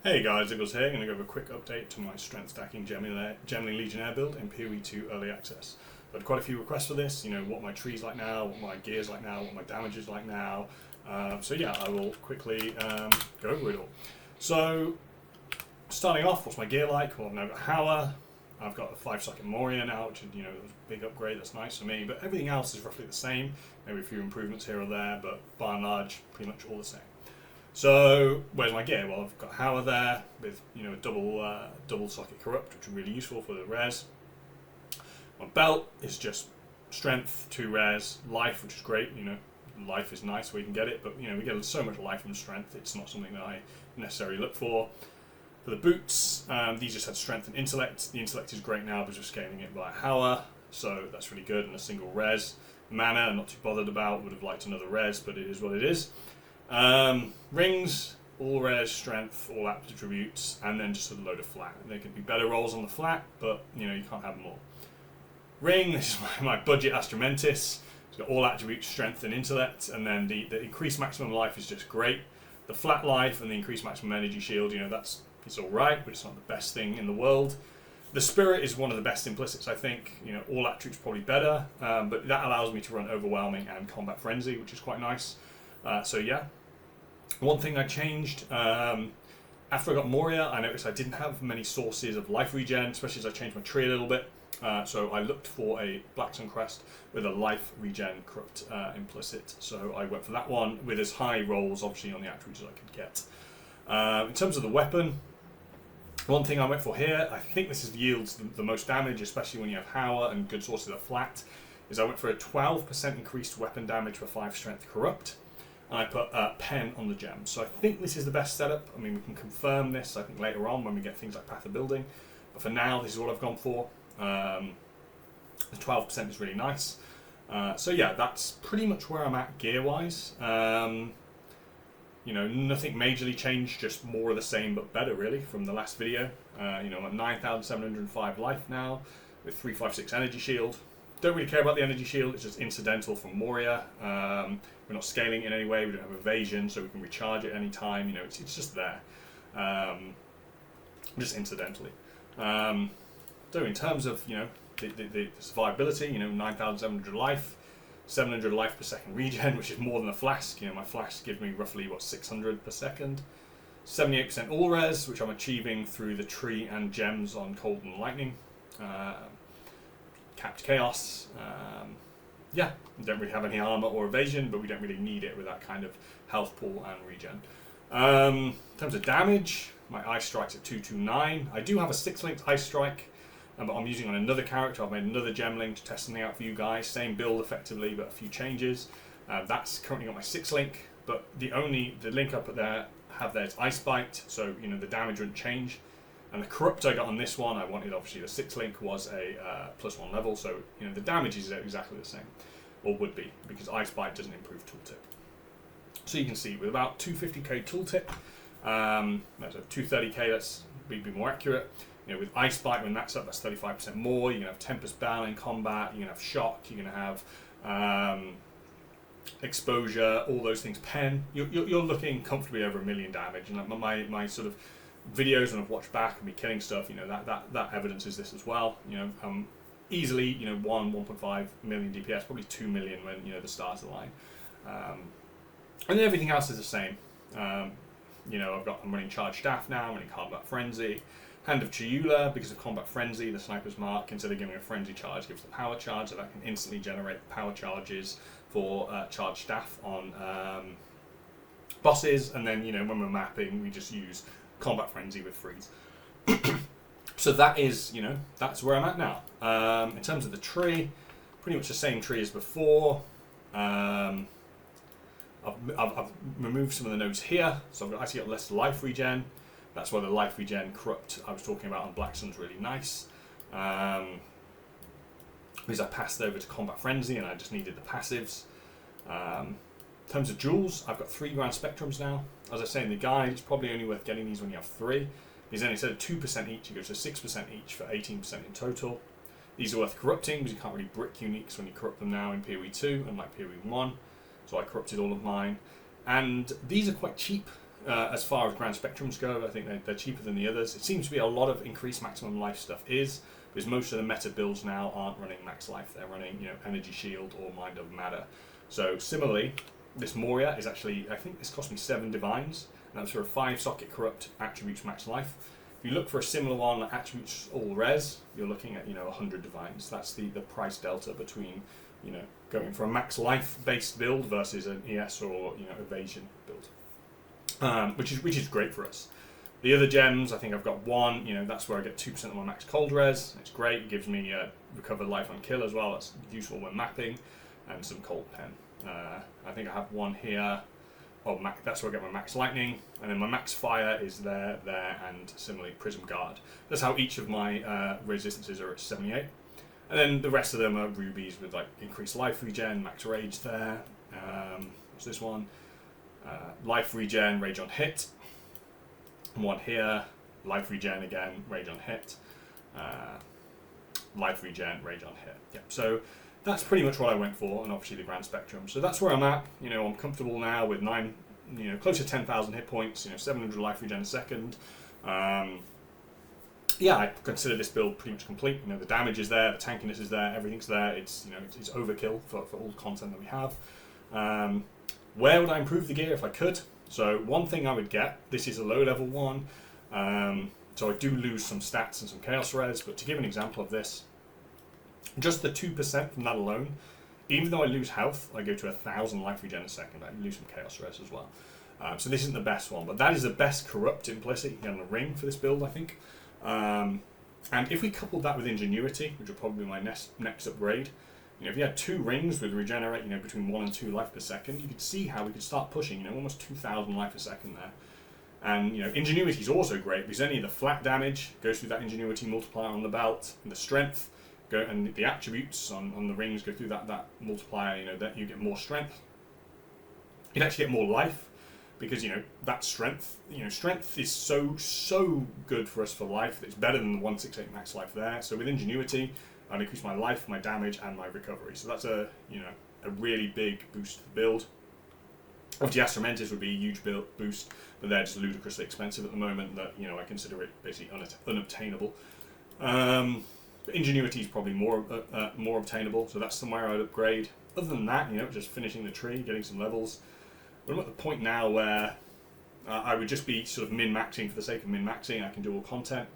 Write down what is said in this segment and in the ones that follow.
Hey guys, Eagles here. I'm going to give a quick update to my strength stacking Gemini Legionnaire build in PoE 2 Early Access. I've had quite a few requests for this, what my tree's like now, what my gear's like now, what my damage is like now. So yeah, I will quickly go over it all. So, starting off, what's my gear like? Well, I've now got Hauer. I've got a 5-socket Moria now, which is, a big upgrade, that's nice for me. But everything else is roughly the same. Maybe a few improvements here or there, but by and large, pretty much all the same. So, where's my gear? Well, I've got Hauer there with, a double socket corrupt, which is really useful for the res. My belt is just strength, 2 res, life, which is great, life is nice where you can get it, but, we get so much life from strength, it's not something that I necessarily look for. For the boots, these just had strength and intellect. The intellect is great now because we're scaling it by Hauer, so that's really good, and a single res. Mana, I'm not too bothered about, would have liked another res, but it is what it is. Rings, all res, strength, all attributes, and then just a load of flat. There could be better rolls on the flat, but you can't have them all. Ring, this is my budget Ascendancy. It's got all attributes, strength and intellect, and then the increased maximum life is just great. The flat life and the increased maximum energy shield, it's alright, but it's not the best thing in the world. The spirit is one of the best implicits, I think. All attributes probably better, but that allows me to run overwhelming and combat frenzy, which is quite nice. So yeah. One thing I changed, after I got Moria, I noticed I didn't have many sources of life regen, especially as I changed my tree a little bit. So I looked for a Black Sun Crest with a life regen corrupt implicit. So I went for that one with as high rolls, obviously, on the attributes as I could get. In terms of the weapon, one thing I went for here, I think this yields the most damage, especially when you have Hauer and good sources of flat, is I went for a 12% increased weapon damage for 5 strength corrupt. And I put pen on the gem. So I think this is the best setup. I mean, we can confirm this, I think, later on when we get things like Path of Building. But for now, this is what I've gone for. The 12% is really nice. So yeah, that's pretty much where I'm at gear-wise. Nothing majorly changed, just more of the same but better, really, from the last video. I'm at 9,705 life now, with 356 energy shield. Don't really care about the energy shield, it's just incidental from Moria. We're not scaling in any way, we don't have evasion, so we can recharge it any time, it's just there. Just incidentally. So in terms of, the survivability, 9,700 life, 700 life per second regen, which is more than a flask. My flask gives me roughly, 600 per second. 78% all res, which I'm achieving through the tree and gems on cold and lightning. Capped chaos. Yeah, we don't really have any armor or evasion, but we don't really need it with that kind of health pool and regen. In terms of damage, my ice strike's at 229. I do have a 6-linked ice strike, but I'm using on another character. I've made another gem link to test something out for you guys. Same build effectively, but a few changes. That's currently got my 6-link, but the link I put there is ice bite, so the damage wouldn't change. And the corrupt I got on this one, I wanted obviously the 6-link was a +1 level, so the damage is exactly the same, or would be, because Ice Bite doesn't improve tooltip. So you can see with about 250k tooltip, that's a 230k, let's be more accurate. With Ice Bite, when that's up, that's 35% more. You're going to have Tempest Bound in combat, you're going to have Shock, you're going to have Exposure, all those things. Pen, you're looking comfortably over 1 million damage, and my sort of videos, and I've watched back and me killing stuff, that evidence is this as well. Easily, 1.5 million DPS, probably 2 million when the stars align, and then everything else is the same. I'm running Charged Staff now, I'm running Combat Frenzy, Hand of Chiula, because of Combat Frenzy, the Sniper's Mark, instead of giving a Frenzy charge, gives the power charge, so that can instantly generate power charges for Charged Staff on bosses, and then when we're mapping, we just use Combat Frenzy with freeze. So that is, that's where I'm at now. In terms of the tree, pretty much the same tree as before. I've removed some of the nodes here, so I've actually got less life regen. That's why the life regen corrupt I was talking about on Black Sun's really nice. Because I passed over to Combat Frenzy and I just needed the passives. In terms of jewels, I've got 3 Grand Spectrums now. As I say in the guide, it's probably only worth getting these when you have 3. These then, instead of 2% each, it goes to 6% each for 18% in total. These are worth corrupting because you can't really brick uniques when you corrupt them now in PoE 2, unlike PoE 1. So I corrupted all of mine. And these are quite cheap. as far as grand spectrums go. I think they're cheaper than the others. It seems to be a lot of increased maximum life stuff because most of the meta builds now aren't running max life. They're running energy shield or mind of matter. So similarly, this Moria is actually, I think this cost me 7 divines, and that's for a 5-socket corrupt attributes max life. If you look for a similar one that attributes all res, you're looking at 100 divines. That's the price delta between going for a max life based build versus an ES or evasion build, which is great for us. The other gems, I think I've got one. That's where I get 2% of my max cold res. It's great. It gives me recovered life on kill as well. That's useful when mapping, and some cold pen. I think I have one here. Oh, that's where I get my max lightning, and then my max fire is there, and similarly prism guard. That's how each of my resistances are at 78. And then the rest of them are rubies with like increased life regen, max rage there. What's this one? Life regen, rage on hit. One here, life regen again, rage on hit. Life regen, rage on hit. Yep. So that's pretty much what I went for, and obviously the grand spectrum. So that's where I'm at. I'm comfortable now with close to 10,000 hit points. 700 life regen a second. Yeah, I consider this build pretty much complete. The damage is there, the tankiness is there, everything's there. It's it's overkill for all the content that we have. Where would I improve the gear if I could? So one thing I would get, this is a low level one, so I do lose some stats and some chaos res, but to give an example of this, just the 2% from that alone, even though I lose health, I go to 1,000 life regen a second. I lose some chaos res as well. So this isn't the best one, but that is the best corrupt implicit you can get on the ring for this build, I think. And if we coupled that with ingenuity, which will probably be my next upgrade, if you had 2 rings with regenerate, between 1 and 2 life per second, you could see how we could start pushing, almost 2,000 life a second there. And ingenuity is also great because any of the flat damage goes through that ingenuity multiplier on the belt, and the strength and the attributes on the rings go through that multiplier. That you get more strength. You'd actually get more life. Because that strength, strength is so good for us for life that it's better than the 168 max life there. So with ingenuity, I'd increase my life, my damage, and my recovery. So that's a really big boost to the build. Obviously, Astromentis would be a huge boost, but they're just ludicrously expensive at the moment. That I consider it basically unobtainable. Ingenuity is probably more obtainable, so that's somewhere I'd upgrade. Other than that, just finishing the tree, getting some levels. But I'm at the point now where I would just be sort of min-maxing for the sake of min-maxing. I can do all content.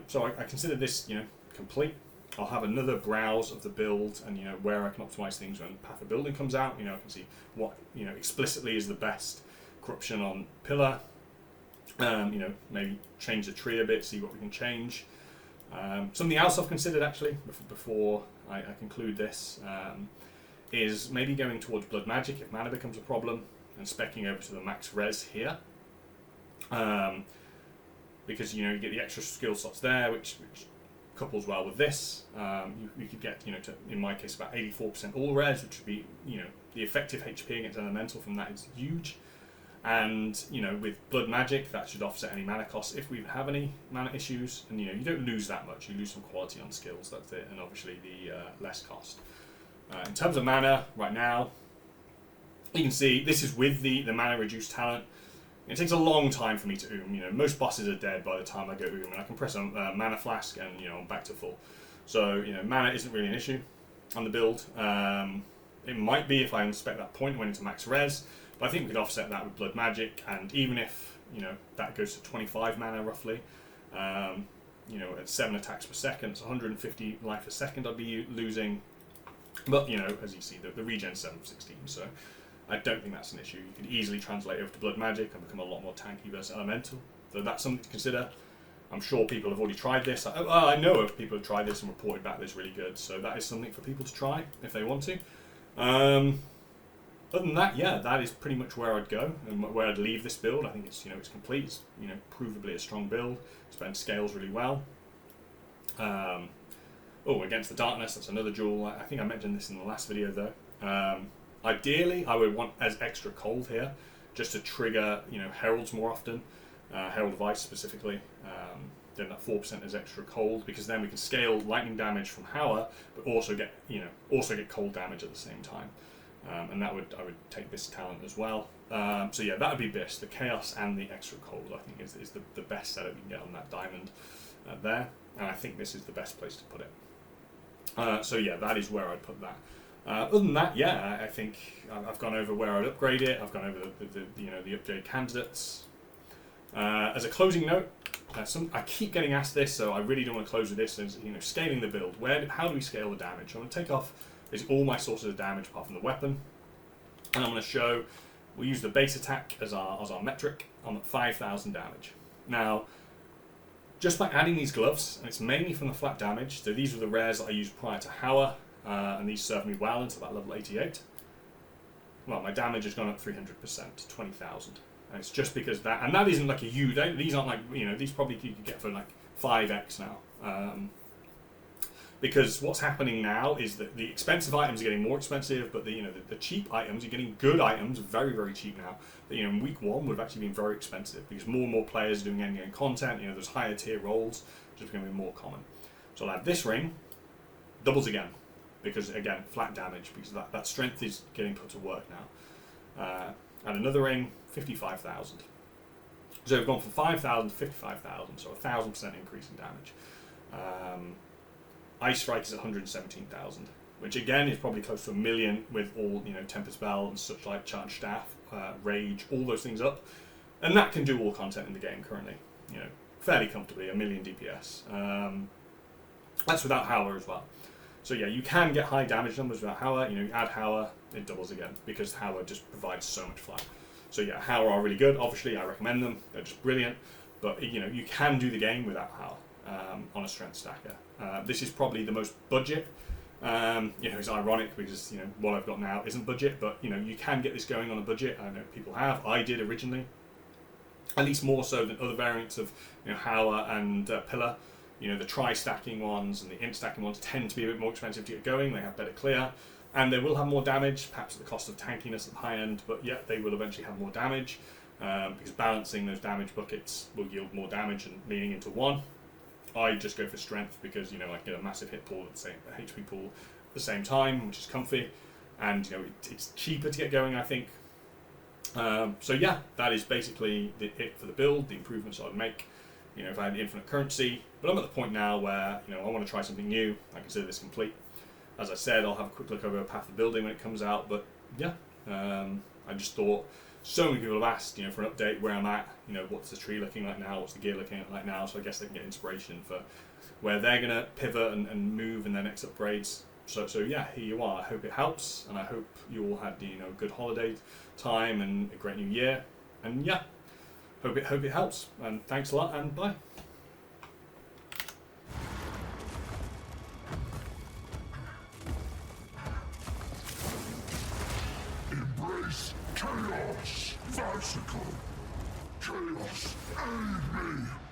So I consider this, complete. I'll have another browse of the build and, where I can optimize things when Path of Building comes out. I can see what, explicitly is the best corruption on Pillar. Maybe change the tree a bit, see what we can change. Something else I've considered, actually, before I conclude this, is maybe going towards Blood Magic if mana becomes a problem, and speccing over to the max res here. Because you get the extra skill slots there, which couples well with this. You could get to, in my case, about 84% all res, which would be the effective HP against elemental from that is huge. And with Blood Magic, that should offset any mana costs if we have any mana issues. And you don't lose that much; you lose some quality on skills. That's it, and obviously the less cost. In terms of mana, right now, you can see this is with the mana reduced talent. It takes a long time for me to most bosses are dead by the time I go and I can press a mana flask and I'm back to full. So mana isn't really an issue on the build. It might be if I inspect that point and went into max res, but I think we could offset that with Blood Magic, and even if that goes to 25 mana roughly, at 7 attacks per second, it's 150 life a second I'd be losing. But as you see, the regen's 716, so I don't think that's an issue. You could easily translate over to Blood Magic and become a lot more tanky versus elemental. So that's something to consider. I'm sure people have already tried this. I know of people who have tried this and reported back that it's really good. So that is something for people to try if they want to. Other than that, yeah, that is pretty much where I'd go and where I'd leave this build. I think it's it's complete. It's provably a strong build. It scales really well. Against the darkness, that's another jewel. I think I mentioned this in the last video though. Ideally, I would want as extra cold here, just to trigger heralds more often, herald of ice specifically. Then that 4% is extra cold, because then we can scale lightning damage from Howler, but also get cold damage at the same time. and I would take this talent as well. So yeah, that would be best. The chaos and the extra cold, I think, is the best setup you can get on that diamond there, and I think this is the best place to put it. So yeah, that is where I'd put that. Other than that, yeah, I think I've gone over where I'd upgrade it. I've gone over the upgrade candidates. As a closing note, I keep getting asked this, so I really don't want to close with this. Is scaling the build. How do we scale the damage? I'm going to take off basically all my sources of damage apart from the weapon, and I'm going to show. We use the base attack as our metric. I'm at 5,000 damage now. Just by adding these gloves, and it's mainly from the flat damage. So these were the rares that I used prior to Hour. And these serve me well until about level 88. Well, my damage has gone up 300% to 20,000. And it's just because that, and that isn't like a huge, these aren't like, these probably you could get for like 5x now. Because what's happening now is that the expensive items are getting more expensive, but the cheap items, you're getting good items, very, very cheap now. That, in week 1 would have actually been very expensive because more and more players are doing endgame content, there's higher tier roles, just becoming more common. So I'll add this ring, doubles again. Because again, flat damage, because that strength is getting put to work now. And another ring, 55,000. So we've gone from 5,000 to 55,000, so a 1,000% increase in damage. Ice Strike is 117,000, which again is probably close to 1 million with all Tempest Bell and such like Charged Staff, Rage, all those things up, and that can do all content in the game currently. Fairly comfortably, 1 million DPS. That's without Howler as well. So yeah, you can get high damage numbers without Howler. You add Howler, it doubles again because Howler just provides so much flat. So yeah, Howler are really good. Obviously, I recommend them. They're just brilliant. But you can do the game without Howler on a strength stacker. This is probably the most budget. It's ironic because what I've got now isn't budget, but you can get this going on a budget. I know people have. I did originally, at least more so than other variants of Howler and Pillar. The tri-stacking ones and the int-stacking ones tend to be a bit more expensive to get going. They have better clear, and they will have more damage, perhaps at the cost of tankiness at the high end, but yeah, they will eventually have more damage, because balancing those damage buckets will yield more damage and leaning into one. I just go for strength because, I get a massive hit pool at the same HP pool at the same time, which is comfy, and, it's cheaper to get going, I think. So yeah, that is basically it for the build, the improvements I would make. If I had infinite currency, but I'm at the point now where, I want to try something new. I consider this complete. As I said, I'll have a quick look over Path of Building when it comes out, but yeah, I just thought, so many people have asked, for an update where I'm at, what's the tree looking like now, what's the gear looking like now, so I guess they can get inspiration for where they're going to pivot and move in their next upgrades. So yeah, here you are. I hope it helps, and I hope you all had, good holiday time and a great new year, and yeah. Hope it helps, and thanks a lot, and bye. Embrace chaos, Farcical. Chaos, aid me.